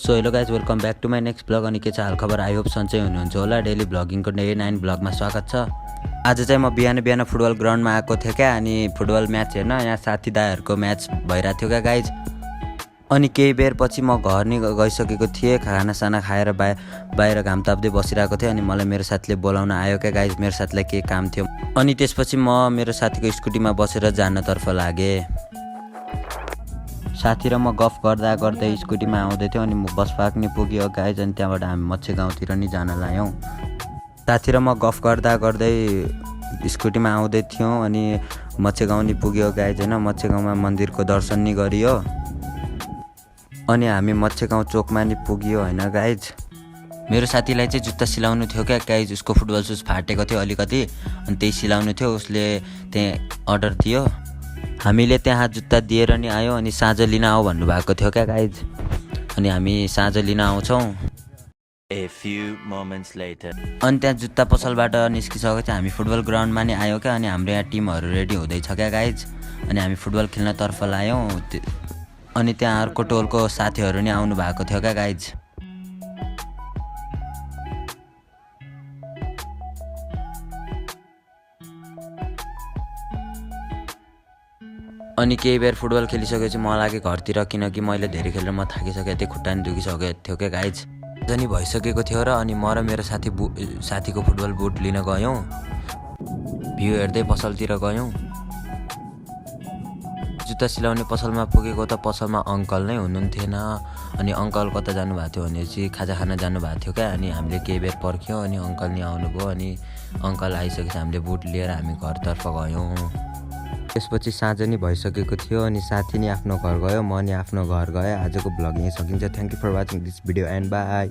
So hello guys welcome back to my next blog. अनि के छ हालखबर? आई होप सन्चै हुनुहुन्छ होला। डेली ब्लगिङको डे 9 ब्लगमा स्वागत छ। आज चाहिँ म बिहान फुटबल ग्राउन्डमा आएको थिएँ क्या। अनि फुटबल म्याच हेर्न यहाँ साथी दाईहरूको म्याच भइरहेको थियो क्या गाइज। अनि केही बेर पछि म घर नि गइसकेको थिएँ। खानासाना खाएर बाहिर घाम ताप्दै बसिरहेको थिएँ। अनि मलाई मेरो साथीले बोलाउन आयो क्या गाइज। मेरो साथीलाई केही काम थियो। अनि त्यसपछि म मेरो साथीको स्कुटीमा बसेर जानतर्फ लागेँ। साथी र म गफ गर्दै स्कुटीमा आउँदै थियौँ। अनि म बस पार्क नि पुग्यो गाइज। अनि त्यहाँबाट हामी मच्छे गाउँतिर नि जान लाग्यौँ। साथी र म गफ गर्दै स्कुटीमा आउँदै थियौँ। अनि मच्छे गाउँ नि पुग्यो गाइज होइन। मच्छे गाउँमा मन्दिरको दर्शन नि गरियो। अनि हामी मच्छे गाउँ चोकमा नि पुग्यो होइन गाइज। मेरो साथीलाई चाहिँ जुत्ता सिलाउनु थियो क्या गाइज। उसको फुटबल सुज फाटेको थियो अलिकति, अनि त्यही सिलाउनु थियो। उसले त्यहाँ अर्डर दियो। हामीले त्यहाँ जुत्ता दिएर नि आयो। अनि साँझ लिन आऊ भन्नुभएको थियो क्या गाइज। अनि हामी साँझ लिन आउँछौँ। अनि त्यहाँ जुत्ता पसलबाट निस्किसकेपछि हामी फुटबल ग्राउन्डमा नि आयो क्या। अनि हाम्रो यहाँ टिमहरू रेडी हुँदैछ क्या गाइज। अनि हामी फुटबल खेल्नतर्फ लाग्यौँ। अनि त्यहाँ अर्को टोलको साथीहरू नि आउनु भएको थियो क्या गाइज। अनि केही बेर फुटबल खेलिसकेपछि म लागेँ घरतिर, किनकि मैले धेरै खेलेर म थाकिसकेको थिएँ। खुट्टा नि दुखिसकेको थियो क्या गाइज। अनि भइसकेको थियो र अनि म र मेरो साथीको फुटबल बुट लिन गयौँ। भ्यू हेर्दै पसलतिर गयौँ। जुत्ता सिलाउने पसलमा पुगेको त पसलमा अङ्कल नै हुनुहुन्थेन। अनि अङ्कल कता जानुभएको थियो भनेपछि खाजा खान जानुभएको थियो क्या। अनि हामीले केही बेर पर्ख्यौँ। अनि अङ्कल नि आउनुभयो। अनि अङ्कल आइसकेपछि हामीले बुट लिएर हामी घरतर्फ गयौँ। त्यसपछि साँझ नि भइसकेको थियो। अनि साथी नि आफ्नो घर गयो, म नि आफ्नो घर गएँ। आजको भ्लग यहीँ सकिन्छ। Thank you for watching this video and by.